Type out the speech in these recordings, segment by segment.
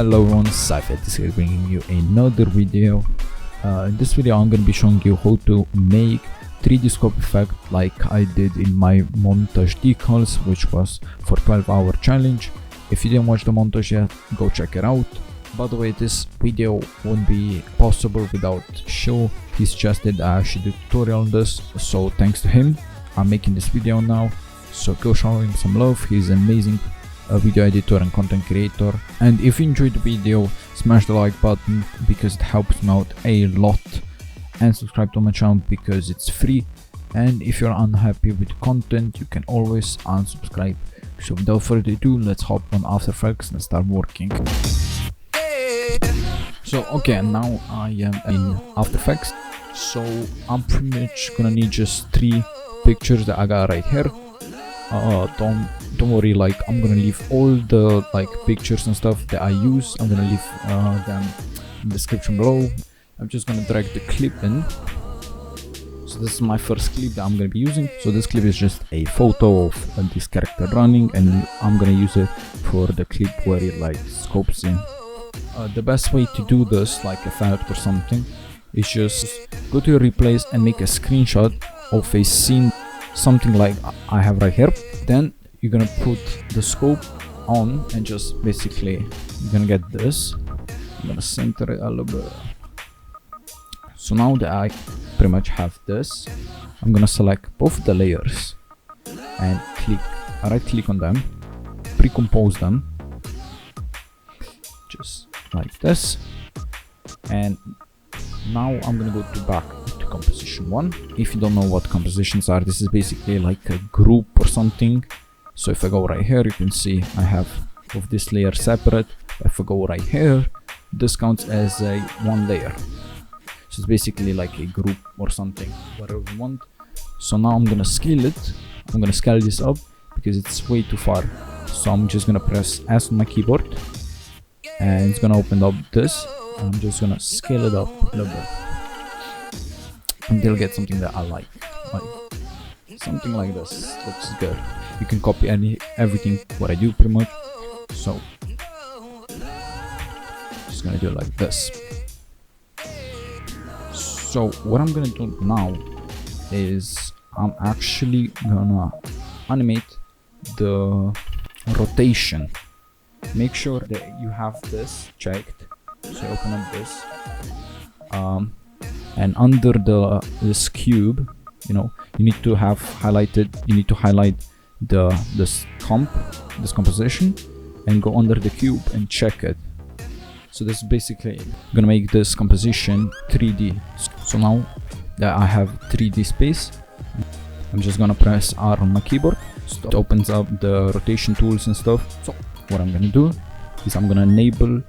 Hello everyone, Cypher is here bringing you another video. In this video I'm going to be showing you how to make 3D scope effect like I did in my montage decals, which was for 12-hour challenge. If you didn't watch the montage yet, go check it out. By the way, this video wouldn't be possible without Shu. He suggested I should do a tutorial on this, so thanks to him I'm making this video now. So go show him some love. He's an amazing video editor and content creator. And if you enjoyed the video, smash the like button because it helps me out a lot, and subscribe to my channel because it's free. And if you're unhappy with the content, you can always unsubscribe. So without further ado, let's hop on After Effects and start working. So okay, now I am in After Effects, so I'm pretty much gonna need just 3 pictures that I got right here. Don't worry, like I'm gonna leave all the pictures and stuff that I use. I'm gonna leave them in the description below. I'm just gonna drag the clip in. So this is my first clip that I'm gonna be using. So this clip is just a photo of this character running, and I'm gonna use it for the clip where it scopes in. The best way to do this, like effect or something, is just go to your replays and make a screenshot of a scene, something like I have right here. Then you're gonna put the scope on and just basically you're gonna get this. I'm gonna center it a little bit. So now that I pretty much have this, I'm gonna select both the layers and right click on them, pre-compose them just like this. And now I'm gonna go back to composition 1. If you don't know what compositions are, this is basically like a group or something. So if I go right here, you can see I have of this layer separate. If I go right here, this counts as a one layer. So it's basically like a group or something, whatever you want. So now I'm gonna scale it. I'm gonna scale this up because it's way too far. So I'm just gonna press S on my keyboard and it's gonna open up this. I'm just gonna scale it up a little bit until I get something that I like something like this. Looks good. You can copy everything what I do pretty much. So just gonna do it like this. So what I'm gonna do now is I'm actually gonna animate the rotation. Make sure that you have this checked. So open up this, and under this cube, you need to have highlighted. You need to highlight this composition, and go under the cube and check it. So this is basically gonna make this composition 3D. So now that I have 3D space, I'm just gonna press R on my keyboard. So it opens up the rotation tools and stuff. So what I'm gonna do is I'm gonna enable.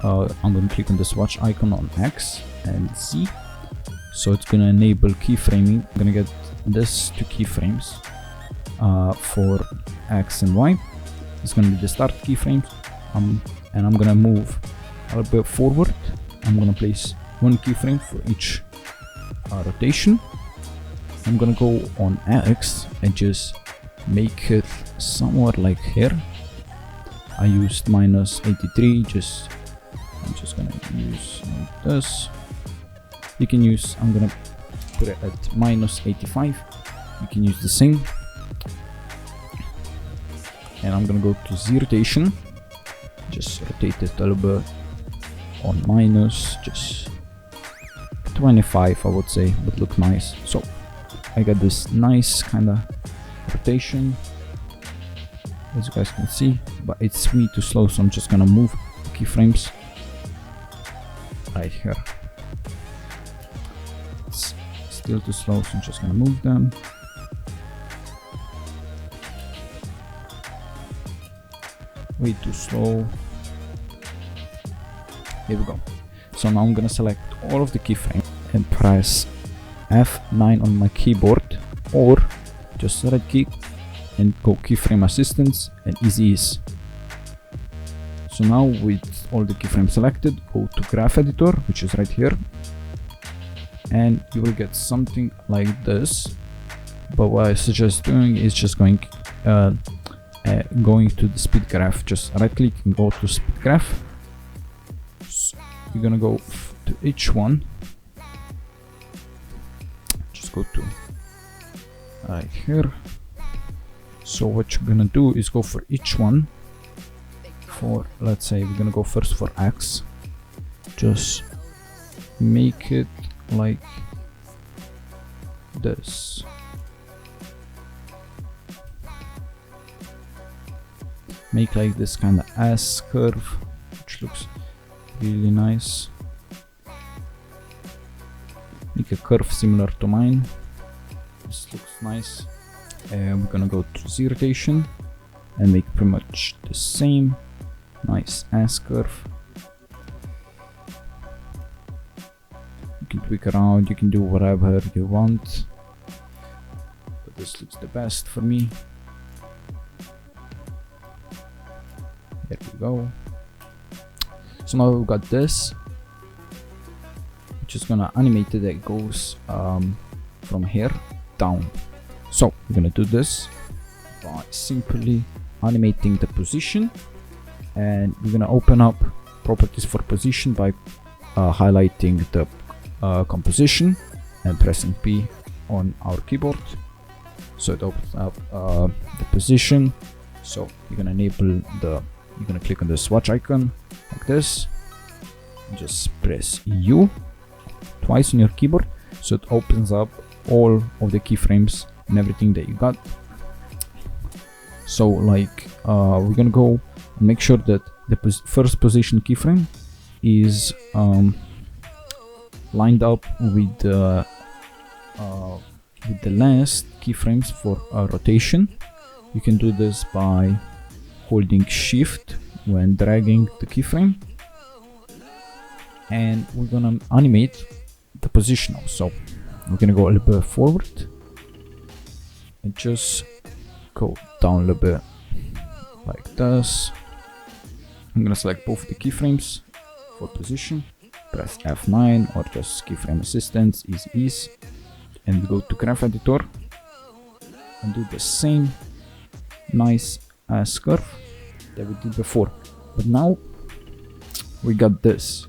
I'm going to click on this watch icon on X and Z. So it's going to enable keyframing. I'm going to get this to keyframes for X and Y. It's going to be the start keyframes. And I'm going to move a little bit forward. I'm going to place 1 keyframe for each rotation. I'm going to go on X and just make it somewhat like here. I used -83. I'm just gonna use like this. You can use, I'm gonna put it at -85. You can use the same. And I'm gonna go to Z rotation. Just rotate it a little bit on just 25, I would say, would look nice. So I got this nice kind of rotation, as you guys can see, but it's way too slow, so I'm just gonna move the keyframes right here. It's still too slow, so I'm just gonna move them. Way too slow. Here we go. So now I'm gonna select all of the keyframes and press F9 on my keyboard, or just right click and go keyframe assistance and easy ease. So now with all the keyframes selected, go to graph editor, which is right here, and you will get something like this. But what I suggest doing is just going to the speed graph. Just right click and go to speed graph you're gonna go to each one. Just go to right here. So what you're gonna do is go for each one. For, let's say we're gonna go first for X. Just make it like this. Make like this kind of S curve, which looks really nice. Make a curve similar to mine. This looks nice. And we're gonna go to Z rotation and make pretty much the same. Nice S curve. You can tweak around, you can do whatever you want, but this looks the best for me. There we go. So now we've got this, which is gonna animate it. That goes from here down. So we're gonna do this by simply animating the position, and we're gonna open up properties for position by highlighting the composition and pressing P on our keyboard. So it opens up the position. So you're gonna enable the, you're gonna click on the swatch icon like this. Just press U twice on your keyboard, so it opens up all of the keyframes and everything that you got. So like we're gonna go and make sure that the first position keyframe is lined up with the last keyframes for rotation. You can do this by holding shift when dragging the keyframe, and we're gonna animate the position now. So we're gonna go a little bit forward and just go down a little bit like this. I'm gonna select both the keyframes for position, press F9 or just keyframe assistance, ease, and we go to graph editor and do the same nice S curve that we did before. But now we got this,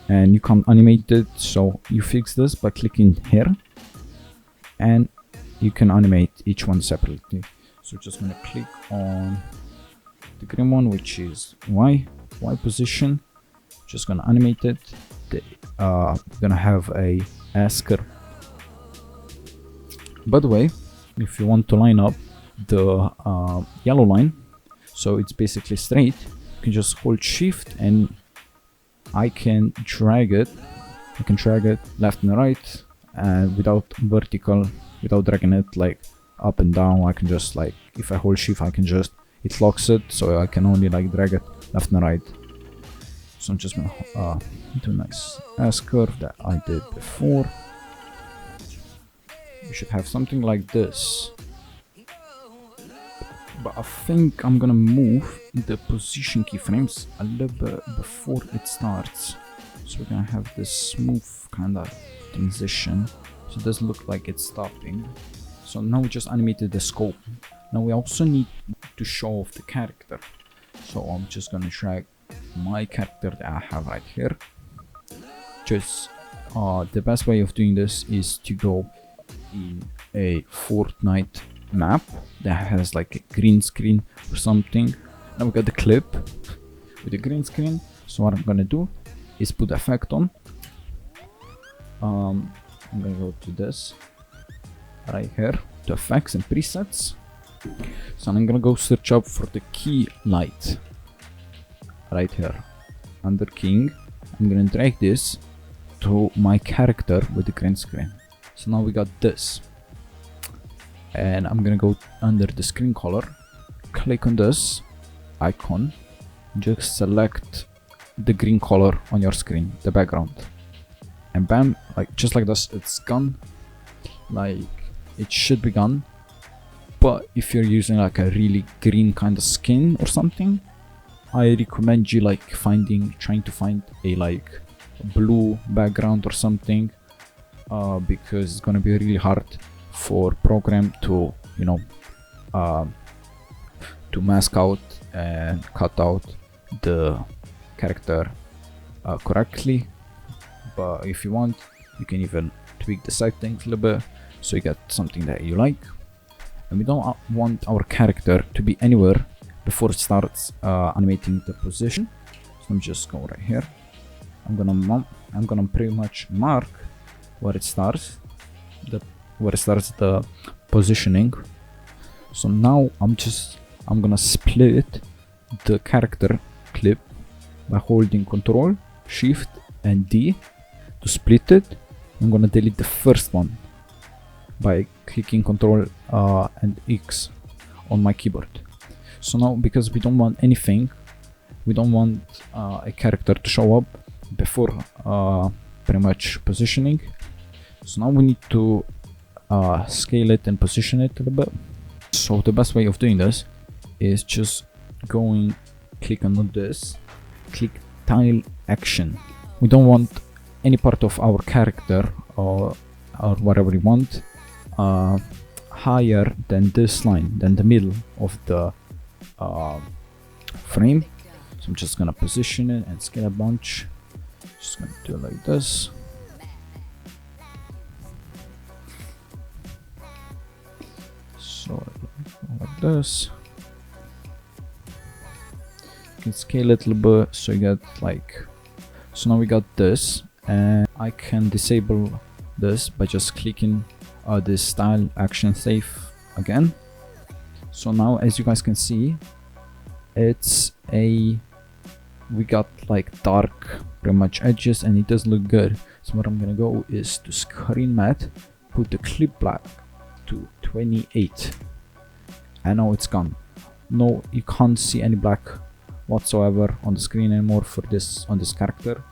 and you can animate it. So you fix this by clicking here, and you can animate each one separately. So just gonna click on the green one, which is Y position. Just gonna animate it. We're gonna have a S curve. By the way, if you want to line up the yellow line, so it's basically straight, you can just hold shift and I can drag it. I can drag it left and right, and without vertical, without dragging it like up and down. I can just like, if I hold shift, I can just, it locks it, so I can only like drag it left and right. So I'm just gonna do a nice S curve that I did before. We should have something like this, but I think I'm gonna move the position keyframes a little bit before it starts. So we're gonna have this smooth kind of transition, so it doesn't look like it's stopping. So now we just animated the scope. Now we also need to show off the character. So I'm just gonna drag my character that I have right here. Just the best way of doing this is to go in a FORTNITE map that has like a green screen or something. Now we got the clip with the green screen. So what I'm gonna do is put effect on. I'm gonna go to this right here, to effects and presets. So I'm gonna go search up for the key light right here under King. I'm gonna drag this to my character with the green screen. So now we got this, and I'm gonna go under the screen color, click on this icon, just select the green color on your screen, the background, and bam, like just like this, it's gone. Like it should be gone. But if you're using like a really green kind of skin or something, I recommend you like trying to find a like blue background or something, because it's gonna be really hard for program to, you know, to mask out and cut out the character correctly, but if you want, you can even tweak the settings a little bit so you get something that you like. And we don't want our character to be anywhere before it starts animating the position. So I'm just go right here. I'm gonna pretty much mark where it starts the positioning. So now I'm gonna split the character clip by holding Control, Shift and D to split it. I'm gonna delete the first one by clicking Control and X on my keyboard. So now, because we don't want anything, we don't want a character to show up before pretty much positioning. So now we need to scale it and position it a little bit. So the best way of doing this is just click on this, click tile action. We don't want any part of our character or whatever we want higher than this line, than the middle of the frame. So I'm just gonna position it and scale a bunch. Just gonna do it like this. So like this. You can scale it a little bit so you get like. So now we got this, and I can disable this by just clicking this style action save again. So now, as you guys can see, we got like dark pretty much edges, and it does look good. So what I'm gonna go is to screen matte, put the clip black to 28, and now it's gone. No, you can't see any black whatsoever on the screen anymore for this character,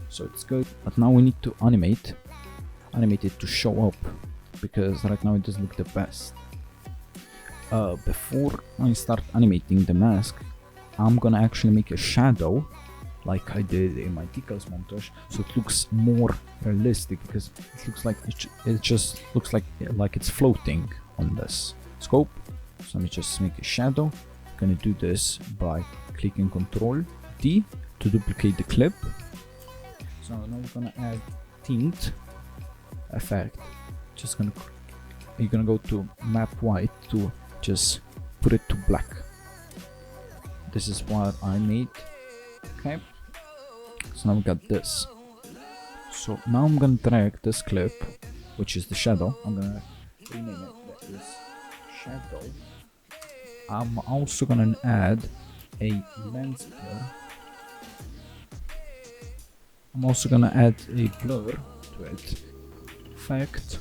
so it's good. But now we need to animate it to show up, because right now it doesn't look the best. Before I start animating the mask, I'm gonna actually make a shadow like I did in my decals montage, so it looks more realistic, because it looks like it just looks like it's floating on this scope. So let me just make a shadow. I'm gonna do this by clicking Control D to duplicate the clip. So now we're gonna add tint effect. You're gonna go to map white to just put it to black. This is what I made. Okay, so now we got this. So now I'm gonna drag this clip, which is the shadow. I'm gonna rename it, that is shadow. I'm also gonna add a lens blur. I'm also gonna add a blur to it. Effect.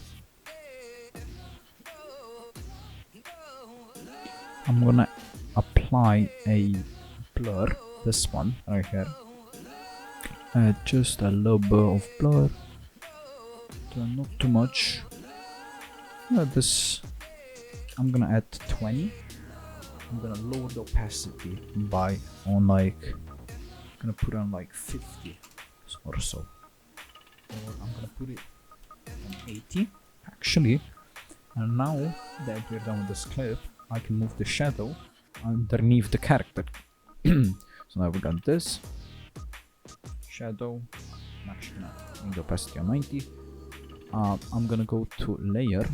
I'm gonna apply a blur, this one right here. Add just a little bit of blur, not too much. This I'm gonna add 20. I'm gonna lower the opacity by I'm gonna put on like 50 or so, or I'm gonna put it on 80 actually. And now that we're done with this clip, I can move the shadow underneath the character. So now we got this shadow. I'm actually gonna bring the opacity on 90. I'm gonna go to layer,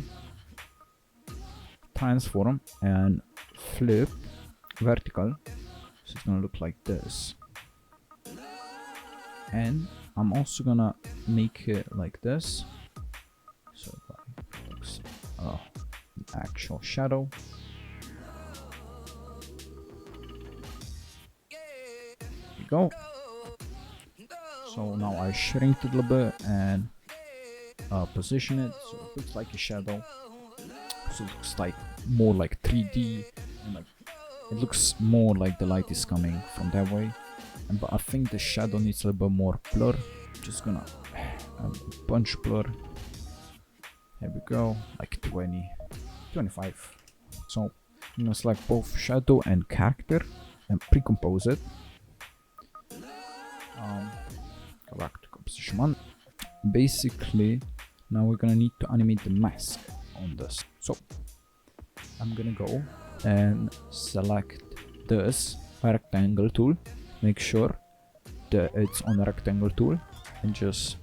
transform, and flip vertical, so it's gonna look like this. And I'm also gonna make it like this, so it looks the actual shadow. There we go. So now I shrink it a little bit and position it so it looks like a shadow. So it looks like more like 3D, and like it looks more like the light is coming from that way. But I think the shadow needs a little bit more blur. Just gonna add a bunch blur. Here we go, like 20, 25. So I'm gonna select both shadow and character and pre-compose it. Go back to composition 1. Basically, now we're gonna need to animate the mask on this. So I'm gonna go and select this rectangle tool. Make sure it's on a rectangle tool and just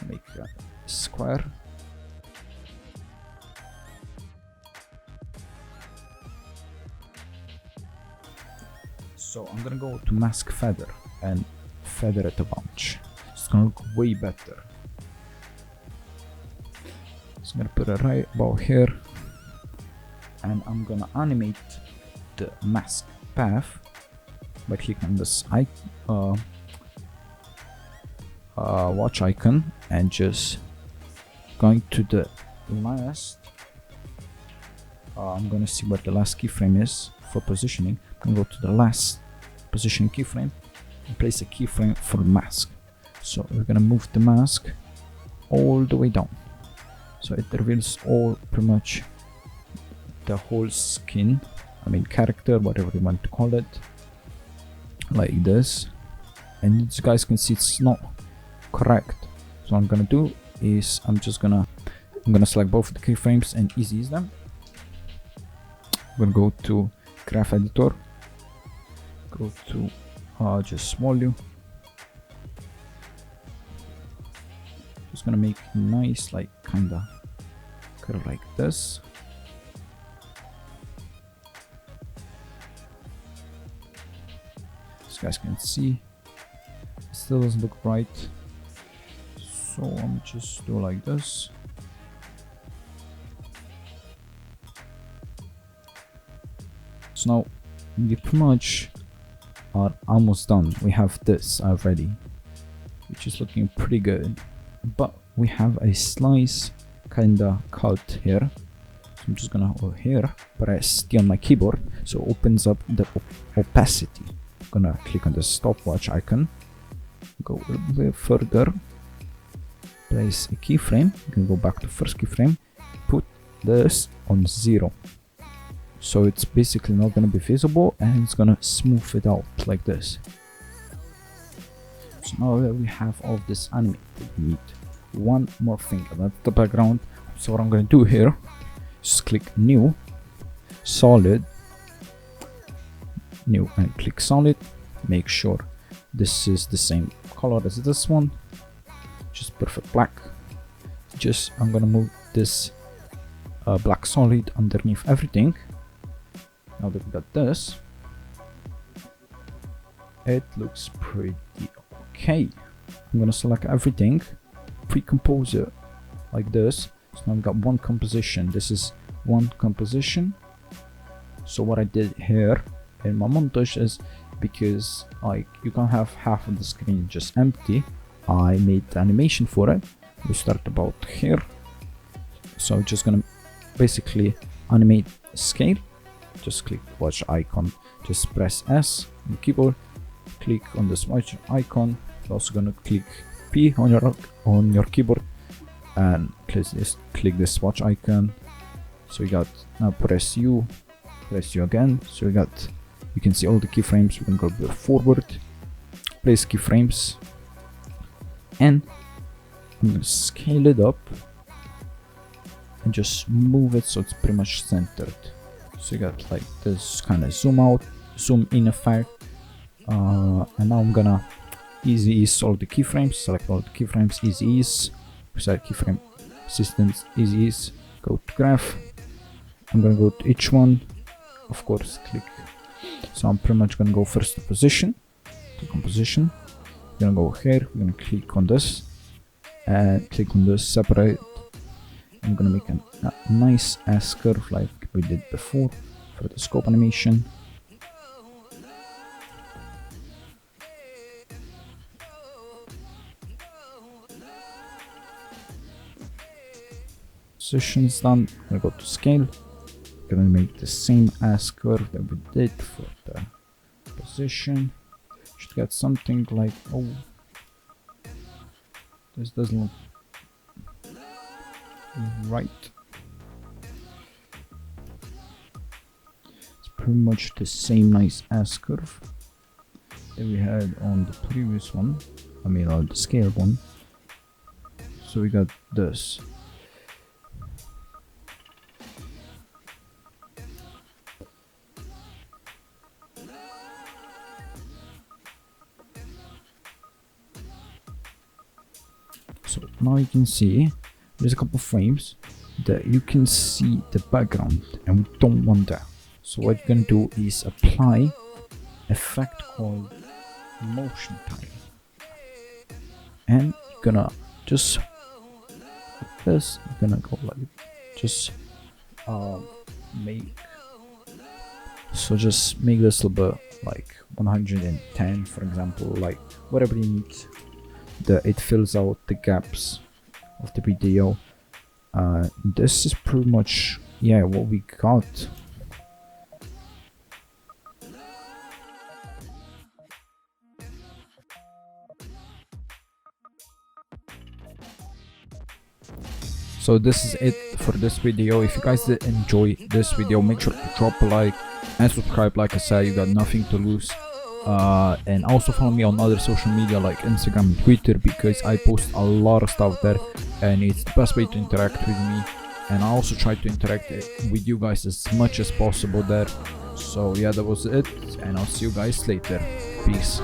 make a square. So I'm gonna go to mask feather and feather it a bunch. It's gonna look way better. So I'm gonna put it right about here, and I'm gonna animate the mask path by clicking on this watch icon and just going to the last. I'm gonna see what the last keyframe is for positioning. I'm gonna go to the last position keyframe and place a keyframe for mask. So we're gonna move the mask all the way down, so it reveals all pretty much the whole skin, I mean character, whatever you want to call it, like this. And as you guys can see, it's not correct. So what I'm gonna do is I'm gonna select both the keyframes and easy ease them. I'm gonna go to graph editor, go to just volume, just gonna make a nice like kinda curve like this. As you guys can see, it still doesn't look right, so I'm just do like this. So now we pretty much are almost done. We have this already, which is looking pretty good, but we have a slice kinda cut here. So I'm just gonna go here, press T on my keyboard, so it opens up the opacity. I'm gonna click on the stopwatch icon, go a little bit further, place a keyframe. You can go back to first keyframe, put this on 0. So it's basically not going to be visible, and it's going to smooth it out like this. So now that we have all of this animated, we need one more thing, and that's the background. So what I'm going to do here, just click new, solid, new, and click solid. Make sure this is the same color as this one, just perfect black. Just I'm going to move this black solid underneath everything. Now that we got this, it looks pretty okay. I'm gonna select everything, pre-compose it like this. So now I've got one composition. This is one composition. So what I did here in my montage is, because like you can't have half of the screen just empty, I made the animation for it. We start about here. So I'm just gonna basically animate scale. Just click watch icon, just press S on the keyboard, click on this watch icon. You're also gonna click P on your keyboard and click this watch icon. So we got now press U again. So we got, you can see all the keyframes. We can go forward, place keyframes, and I'm gonna scale it up and just move it so it's pretty much centered. So you got like this kind of zoom out, zoom in effect, and now I'm gonna easy ease all the keyframes. Select all the keyframes, easy ease, select keyframe assistance, easy ease, go to graph. I'm gonna go to each one, of course, click. So I'm pretty much gonna go first to position, to composition. We're gonna go here, we're gonna click on this, and click on this, separate. I'm gonna make a nice S curve like we did before for the scope animation. Position's done. I'm gonna go to scale. Gonna make the same S curve that we did for the position. Should get something like, oh, this doesn't look right. It's pretty much the same nice S curve that we had on the previous one, I mean on the scale one. So we got this. So now you can see there's a couple frames that you can see the background, and we don't want that. So what you're gonna do is apply effect called motion type, and you're gonna just like this. You're gonna go like just make this a little bit like 110, for example, like whatever you need. It fills out the gaps of the video. This is pretty much, yeah, what we got. So this is it for this video. If you guys did enjoy this video, make sure to drop a like and subscribe. Like I said, you got nothing to lose. And also follow me on other social media like Instagram and Twitter, because I post a lot of stuff there and it's the best way to interact with me. And I also try to interact with you guys as much as possible there. So yeah, that was it, and I'll see you guys later. Peace.